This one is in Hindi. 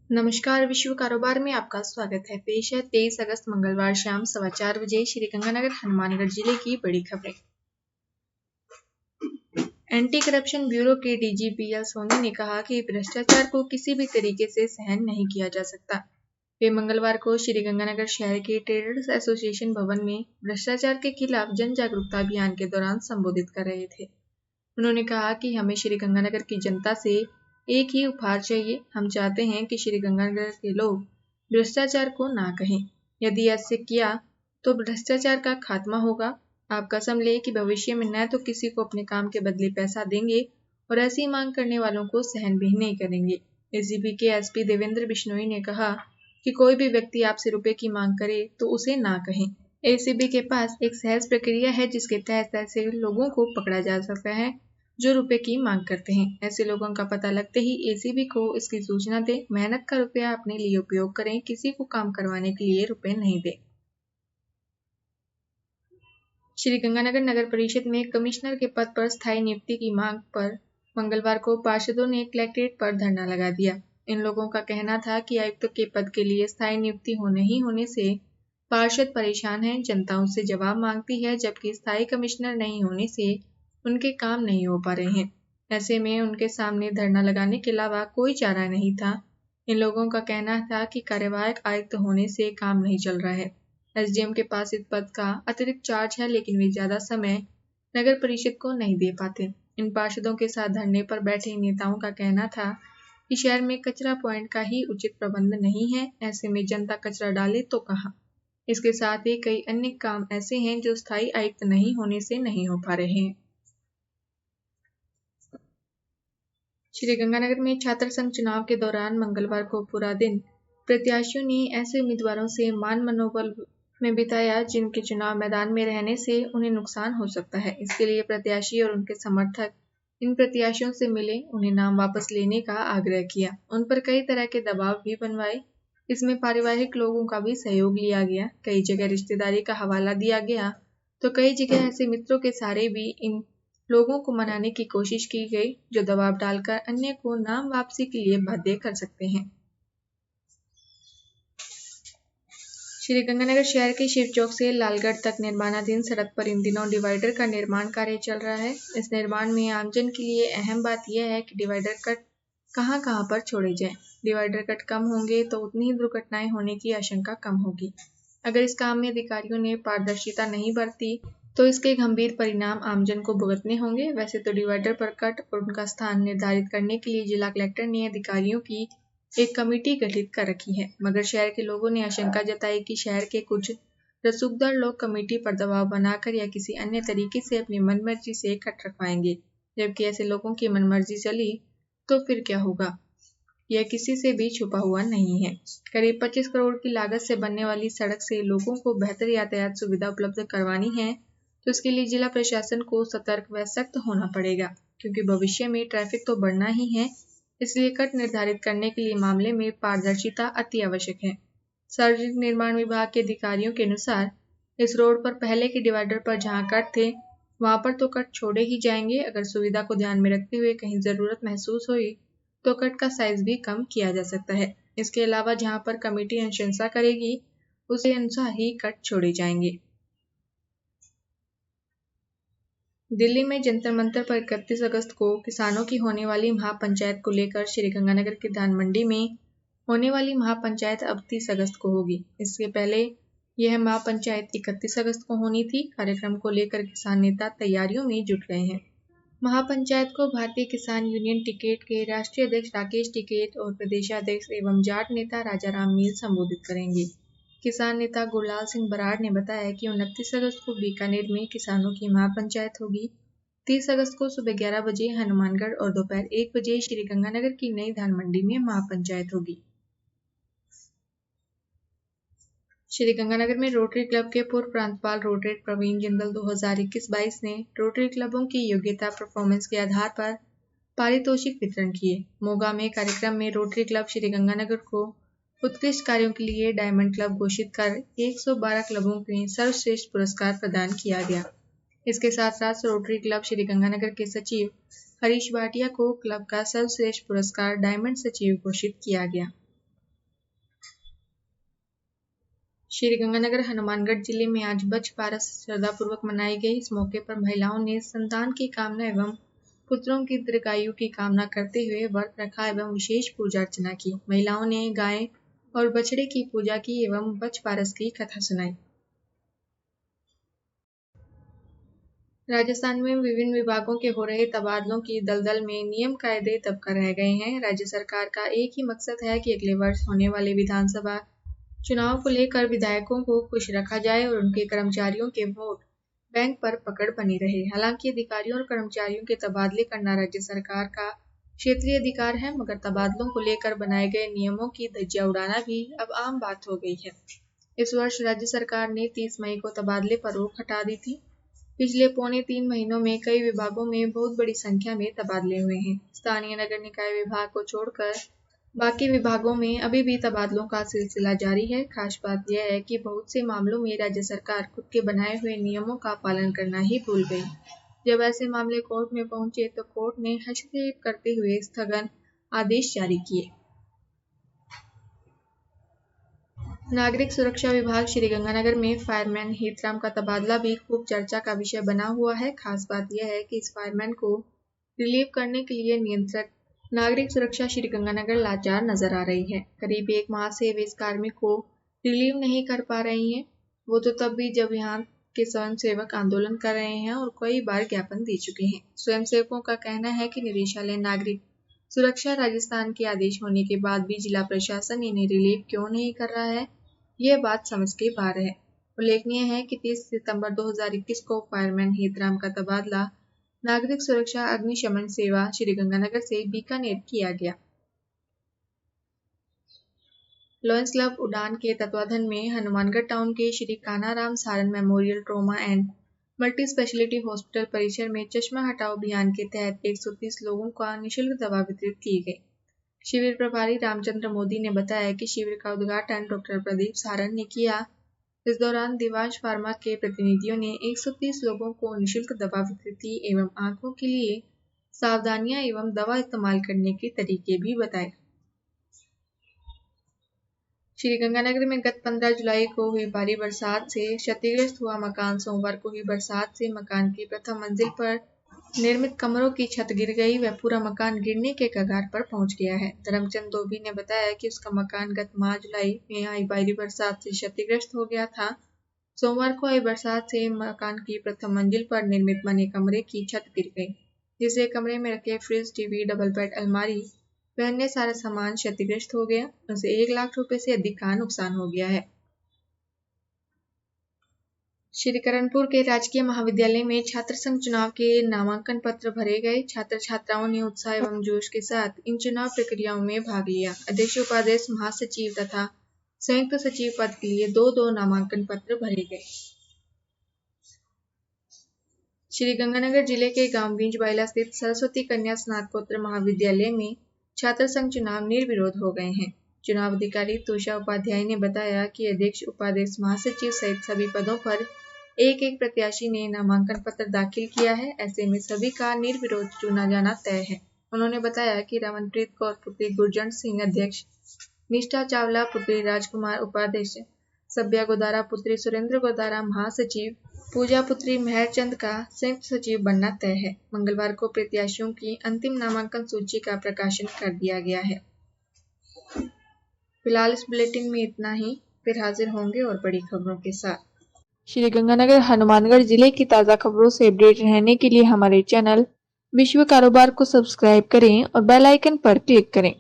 नमस्कार। विश्व कारोबार में आपका स्वागत है। पेश है 23 अगस्त मंगलवार शाम 4:15 बजे श्रीगंगानगर हनुमानगढ़ जिले की बड़ी खबरें। एंटी करप्शन ब्यूरो के डीजी पीएल सोनी ने कहा कि भ्रष्टाचार को किसी भी तरीके से सहन नहीं किया जा सकता। वे मंगलवार को श्रीगंगानगर शहर के ट्रेडर्स एसोसिएशन भवन में भ्रष्टाचार के खिलाफ जन जागरूकता अभियान के दौरान संबोधित कर रहे थे। उन्होंने कहा कि हमें श्रीगंगानगर की जनता से एक ही उपहार चाहिए। हम चाहते हैं कि श्रीगंगानगर के लोग भ्रष्टाचार को ना कहें। यदि ऐसे किया तो भ्रष्टाचार का खात्मा होगा। आप कसम ले कि भविष्य में न तो किसी को अपने काम के बदले पैसा देंगे और ऐसी मांग करने वालों को सहन भी नहीं करेंगे। एसीबी के एसपी देवेंद्र बिश्नोई ने कहा कि कोई भी व्यक्ति आपसे रुपए की मांग करे तो उसे ना कहें। एसीबी के पास एक सहज प्रक्रिया है जिसके तहत ऐसे लोगों को पकड़ा जा सकता है जो रुपए की मांग करते हैं। ऐसे लोगों का पता लगते ही एसीबी को इसकी सूचना दे। मेहनत का रुपया अपने लिए उपयोग करें, किसी को काम करवाने के लिए रुपए नहीं दे। श्रीगंगानगर नगर परिषद में कमिश्नर के पद पर स्थायी नियुक्ति की मांग पर मंगलवार को पार्षदों ने कलेक्ट्रेट पर धरना लगा दिया। इन लोगों का कहना था कि आयुक्त के पद के लिए स्थायी नियुक्ति नहीं होने से पार्षद परेशान हैं। जनता उनसे जवाब मांगती है, जबकि स्थायी कमिश्नर नहीं होने से उनके काम नहीं हो पा रहे हैं। ऐसे में उनके सामने धरना लगाने के अलावा कोई चारा नहीं था। इन लोगों का कहना था कि कार्यवाहक आयुक्त होने से काम नहीं चल रहा है। एसडीएम के पास इस पद का अतिरिक्त चार्ज है, लेकिन वे ज्यादा समय नगर परिषद को नहीं दे पाते। इन पार्षदों के साथ धरने पर बैठे नेताओं का कहना था कि शहर में कचरा पॉइंट का ही उचित प्रबंध नहीं है। ऐसे में जनता कचरा डाले तो कहाँ। इसके साथ ही कई अन्य काम ऐसे हैं जो स्थायी आयुक्त नहीं होने से नहीं हो पा रहे हैं। श्रीगंगानगर में छात्र संघ चुनाव के दौरान मंगलवार को पूरा दिन प्रत्याशियों ने ऐसे उम्मीदवारों से मान मनोबल में बिताया जिनके चुनाव मैदान में रहने से उन्हें नुकसान हो सकता है। इसके लिए प्रत्याशी और उनके समर्थक इन प्रत्याशियों से मिले, उन्हें नाम वापस लेने का आग्रह किया, उन पर कई तरह के दबाव भी बनवाए। इसमें पारिवारिक लोगों का भी सहयोग लिया गया। कई जगह रिश्तेदारी का हवाला दिया गया तो कई जगह ऐसे मित्रों के सहारे भी इन लोगों को मनाने की कोशिश की गई जो दबाव डालकर अन्य को नाम वापसी के लिए बाध्य कर सकते हैं। श्रीगंगानगर शहर के शिव चौक से लालगढ़ तक निर्माणाधीन सड़क पर इन दिनों डिवाइडर का निर्माण कार्य चल रहा है। इस निर्माण में आमजन के लिए अहम बात यह है कि डिवाइडर कट कहां पर छोड़े जाएं। डिवाइडर कट कम होंगे तो उतनी ही दुर्घटनाएं होने की आशंका कम होगी। अगर इस काम में अधिकारियों ने पारदर्शिता नहीं बरती तो इसके गंभीर परिणाम आमजन को भुगतने होंगे। वैसे तो डिवाइडर पर कट और उनका स्थान निर्धारित करने के लिए जिला कलेक्टर ने अधिकारियों की एक कमेटी गठित कर रखी है, मगर शहर के लोगों ने आशंका जताई कि शहर के कुछ रसूखदार लोग कमेटी पर दबाव बनाकर या किसी अन्य तरीके से अपनी मनमर्जी से कट रखवाएंगे। जबकि ऐसे लोगों की मनमर्जी चली तो फिर क्या होगा, यह किसी से भी छुपा हुआ नहीं है। करीब 25 करोड़ की लागत से बनने वाली सड़क से लोगों को बेहतर यातायात सुविधा उपलब्ध करवानी है तो इसके लिए जिला प्रशासन को सतर्क व सख्त होना पड़ेगा, क्योंकि भविष्य में ट्रैफिक तो बढ़ना ही है। इसलिए कट निर्धारित करने के लिए मामले में पारदर्शिता अति आवश्यक है। सार्वजनिक निर्माण विभाग के अधिकारियों के अनुसार इस रोड पर पहले के डिवाइडर पर जहां कट थे वहां पर तो कट छोड़े ही जाएंगे। अगर सुविधा को ध्यान में रखते हुए कहीं जरूरत महसूस हुई तो कट का साइज भी कम किया जा सकता है। इसके अलावा जहां पर कमेटी अनुशंसा करेगी उसे अनुसार ही कट छोड़े जाएंगे। दिल्ली में जंतर मंतर पर 31 अगस्त को किसानों की होने वाली महापंचायत को लेकर श्रीगंगानगर के धान मंडी में होने वाली महापंचायत अब 30 अगस्त को होगी। इससे पहले यह महापंचायत 31 अगस्त को होनी थी। कार्यक्रम को लेकर किसान नेता तैयारियों में जुट गए हैं। महापंचायत को भारतीय किसान यूनियन टिकैत के राष्ट्रीय अध्यक्ष राकेश टिकैत और प्रदेशाध्यक्ष एवं जाट नेता राजाराम मील संबोधित करेंगे। किसान नेता गुरलाल सिंह बराड़ ने बताया कि 29 अगस्त को बीकानेर में किसानों की महापंचायत होगी। 30 अगस्त को सुबह 11 बजे हनुमानगढ़ और दोपहर 1 बजे श्रीगंगानगर की नई धान मंडी में महापंचायत होगी। श्रीगंगानगर में रोटरी क्लब के पूर्व प्रांतपाल रोटरेट प्रवीण जिंदल 2021-22 ने रोटरी क्लबों की योग्यता परफॉर्मेंस के आधार पर पारितोषिक वितरण किए। मोगा में कार्यक्रम में रोटरी क्लब श्रीगंगानगर को उत्कृष्ट कार्यों के लिए डायमंड क्लब घोषित कर 112 क्लबों में सर्वश्रेष्ठ पुरस्कार प्रदान किया गया। इसके साथ साथ रोटरी क्लब श्रीगंगानगर के सचिव हरीश भाटिया को क्लब का सर्वश्रेष्ठ पुरस्कार डायमंड सचिव घोषित किया गया। श्रीगंगानगर हनुमानगढ़ जिले में आज बच्च पारस श्रद्धापूर्वक मनाई गई। इस मौके पर महिलाओं ने संतान की कामना एवं पुत्रों की दीर्घायु की कामना करते हुए व्रत रखा एवं विशेष पूजा अर्चना की। महिलाओं ने गाय और बछड़े की पूजा की एवं बच्च पारस की कथा सुनाई। राजस्थान में विभिन्न विभागों के हो रहे तबादलों की दलदल में नियम कायदे दबकर रह गए हैं। राज्य सरकार का एक ही मकसद है कि अगले वर्ष होने वाले विधानसभा चुनाव को लेकर विधायकों को खुश रखा जाए और उनके कर्मचारियों के वोट बैंक पर पकड़ बनी रहे। हालांकि अधिकारियों और कर्मचारियों के तबादले करना राज्य सरकार का क्षेत्रीय अधिकार है, मगर तबादलों को लेकर बनाए गए नियमों की धज्जियां उड़ाना भी अब आम बात हो गई है। इस वर्ष राज्य सरकार ने 30 मई को तबादले पर रोक हटा दी थी। पिछले पौने 3 महीनों में कई विभागों में बहुत बड़ी संख्या में तबादले हुए हैं। स्थानीय नगर निकाय विभाग को छोड़कर बाकी विभागों में अभी भी तबादलों का सिलसिला जारी है। खास बात यह है कि बहुत से मामलों में राज्य सरकार खुद के बनाए हुए नियमों का पालन करना ही भूल गई। जब ऐसे मामले कोर्ट में पहुंचे तो कोर्ट ने हस्तक्षेप करते हुए स्थगन आदेश जारी किए। नागरिक सुरक्षा विभाग श्रीगंगानगर में फायरमैन हेतराम का तबादला भी खूब चर्चा का विषय बना हुआ है। खास बात यह है कि इस फायरमैन को रिलीव करने के लिए नियंत्रक नागरिक सुरक्षा श्रीगंगानगर लाचार नजर आ रही है। करीब 1 माह से वे इस कार्मिक को रिलीव नहीं कर पा रही हैं। वो तो तब भी जब यहाँ के स्वयंसेवक आंदोलन कर रहे हैं और कई बार ज्ञापन दे चुके हैं। स्वयंसेवकों का कहना है कि निदेशालय नागरिक सुरक्षा राजस्थान के आदेश होने के बाद भी जिला प्रशासन इन्हें रिलीव क्यों नहीं कर रहा है, ये बात समझ के बाहर है। उल्लेखनीय है कि 30 सितंबर 2021 को फायरमैन हेतराम का तबादला नागरिक सुरक्षा अग्निशमन सेवा श्रीगंगानगर से बीकानेर किया गया। लॉयंस क्लब उड़ान के तत्वाधान में हनुमानगढ़ टाउन के Shri Kanharam Saran memorial trauma and multi speciality hospital परिसर में चश्मा हटाओ अभियान के तहत 130 लोगों का निःशुल्क दवा वितरित की गई। शिविर प्रभारी रामचंद्र मोदी ने बताया कि शिविर का उद्घाटन डॉक्टर प्रदीप सारन ने किया। इस दौरान दिवांश फार्मा के प्रतिनिधियों ने 130 लोगों को निःशुल्क दवा वितरित की एवं आंखों के लिए सावधानियां एवं दवा इस्तेमाल करने के तरीके भी बताए। श्रीगंगानगर में गत 15 जुलाई को हुई भारी बरसात से क्षतिग्रस्त हुआ मकान। सोमवार को हुई बरसात से मकान की प्रथम मंजिल पर निर्मित कमरों की छत गिर गई। वह पूरा मकान गिरने के कगार पर पहुंच गया है। धर्मचंद धोबी ने बताया कि उसका मकान गत माह जुलाई में आई भारी बरसात से क्षतिग्रस्त हो गया था। सोमवार को आई बरसात से मकान की प्रथम मंजिल पर निर्मित बने कमरे की छत गिर गई, जिससे कमरे में रखे फ्रिज, टीवी, डबल बेड, अलमारी व अन्य सारा सामान क्षतिग्रस्त हो गया। उसे 1 लाख रुपए से अधिक का नुकसान हो गया है। श्रीकरणपुर के राजकीय महाविद्यालय में छात्र संघ चुनाव के नामांकन पत्र भरे गए। छात्र छात्राओं ने उत्साह एवं जोश के साथ इन चुनाव प्रक्रियाओं में भाग लिया। अध्यक्ष, उपाध्यक्ष, महासचिव तथा संयुक्त सचिव पद के लिए 2-2 नामांकन पत्र भरे गए। श्रीगंगानगर जिले के गांव बींजबाइला स्थित सरस्वती कन्या स्नातकोत्तर महाविद्यालय में छात्र संघ चुनाव निर्विरोध हो गए हैं। चुनाव अधिकारी तुषा उपाध्याय ने बताया कि अध्यक्ष, उपाध्यक्ष, महासचिव सहित सभी पदों पर एक प्रत्याशी ने नामांकन पत्र दाखिल किया है। ऐसे में सभी का निर्विरोध चुना जाना तय है। उन्होंने बताया कि रमनप्रीत कौर पुत्री गुरजंट सिंह अध्यक्ष, निष्ठा चावला पुत्री राजकुमार उपाध्यक्ष, सभ्या गोदारा पुत्री सुरेंद्र गोदारा महासचिव, पूजा पुत्री मेहरचंद का संयुक्त सचिव बनना तय है। मंगलवार को प्रत्याशियों की अंतिम नामांकन सूची का प्रकाशन कर दिया गया है। फिलहाल इस बुलेटिन में इतना ही। फिर हाजिर होंगे और बड़ी खबरों के साथ। श्रीगंगानगर हनुमानगढ़ जिले की ताज़ा खबरों से अपडेट रहने के लिए हमारे चैनल विश्व कारोबार को सब्सक्राइब करें और बेल आइकन पर क्लिक करें।